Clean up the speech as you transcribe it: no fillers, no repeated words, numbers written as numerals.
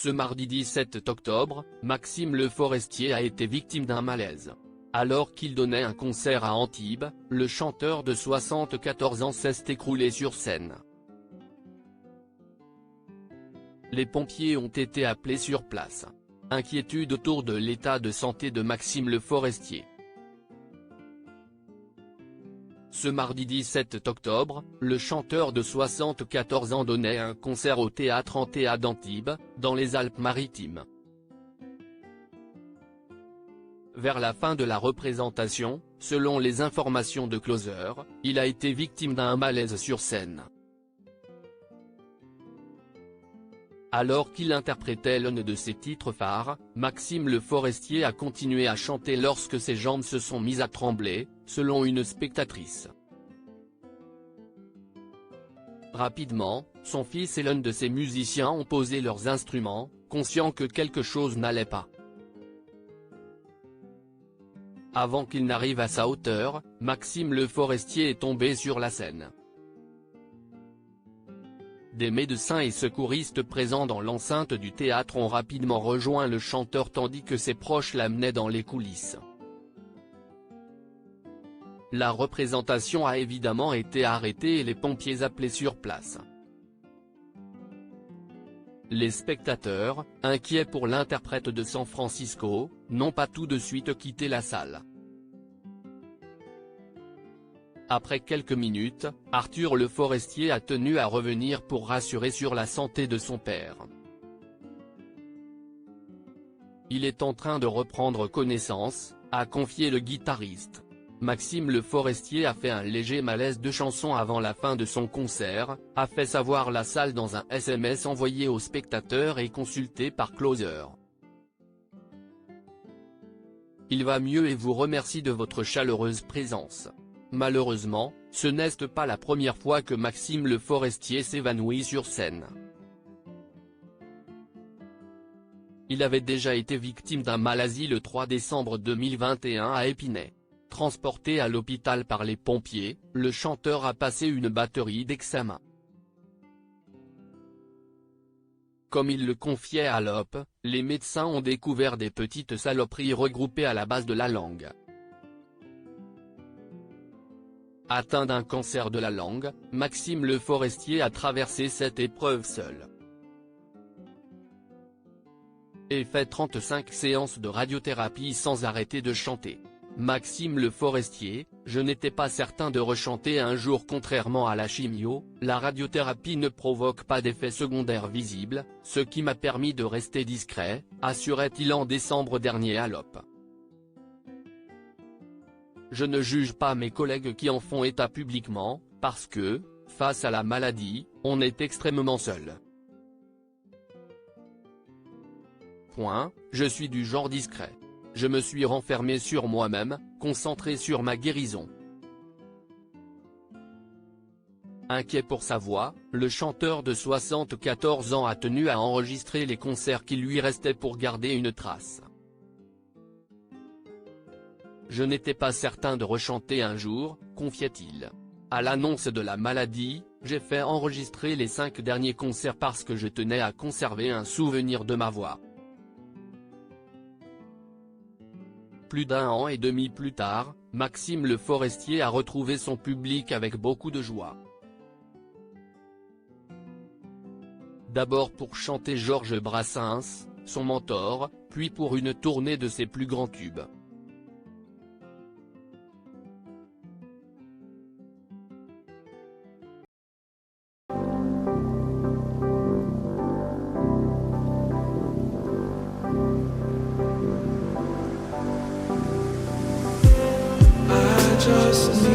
Ce mardi 17 octobre, Maxime Le Forestier a été victime d'un malaise. Alors qu'il donnait un concert à Antibes, le chanteur de 74 ans s'est écroulé sur scène. Les pompiers ont été appelés sur place. Inquiétude autour de l'état de santé de Maxime Le Forestier. Ce mardi 17 octobre, le chanteur de 74 ans donnait un concert au théâtre Antea d'Antibes, dans les Alpes-Maritimes. Vers la fin de la représentation, selon les informations de Closer, il a été victime d'un malaise sur scène. Alors qu'il interprétait l'un de ses titres phares, Maxime Le Forestier a continué à chanter lorsque ses jambes se sont mises à trembler, selon une spectatrice. Rapidement, son fils et l'un de ses musiciens ont posé leurs instruments, conscients que quelque chose n'allait pas. Avant qu'il n'arrive à sa hauteur, Maxime Le Forestier est tombé sur la scène. Des médecins et secouristes présents dans l'enceinte du théâtre ont rapidement rejoint le chanteur tandis que ses proches l'amenaient dans les coulisses. La représentation a évidemment été arrêtée et les pompiers appelés sur place. Les spectateurs, inquiets pour l'interprète de San Francisco, n'ont pas tout de suite quitté la salle. Après quelques minutes, Arthur Le Forestier a tenu à revenir pour rassurer sur la santé de son père. Il est en train de reprendre connaissance, a confié le guitariste. Maxime Le Forestier a fait un léger malaise de chanson avant la fin de son concert, a fait savoir la salle dans un SMS envoyé aux spectateurs et consulté par Closer. Il va mieux et vous remercie de votre chaleureuse présence. Malheureusement, ce n'est pas la première fois que Maxime Le Forestier s'évanouit sur scène. Il avait déjà été victime d'un malaise le 3 décembre 2021 à Épinay. Transporté à l'hôpital par les pompiers, le chanteur a passé une batterie d'examens. Comme il le confiait à l'OP, les médecins ont découvert des petites saloperies regroupées à la base de la langue. Atteint d'un cancer de la langue, Maxime Le Forestier a traversé cette épreuve seul. Et fait 35 séances de radiothérapie sans arrêter de chanter. Maxime Le Forestier, je n'étais pas certain de rechanter un jour. Contrairement à la chimio, la radiothérapie ne provoque pas d'effets secondaires visibles, ce qui m'a permis de rester discret, assurait-il en décembre dernier à l'OP. Je ne juge pas mes collègues qui en font état publiquement, parce que, face à la maladie, on est extrêmement seul. Je suis du genre discret. Je me suis renfermé sur moi-même, concentré sur ma guérison. Inquiet pour sa voix, le chanteur de 74 ans a tenu à enregistrer les concerts qui lui restaient pour garder une trace. Je n'étais pas certain de rechanter un jour, confiait-il. À l'annonce de la maladie, j'ai fait enregistrer les 5 derniers concerts parce que je tenais à conserver un souvenir de ma voix. Plus d'un an et demi plus tard, Maxime Le Forestier a retrouvé son public avec beaucoup de joie. D'abord pour chanter Georges Brassens, son mentor, puis pour une tournée de ses plus grands tubes. Just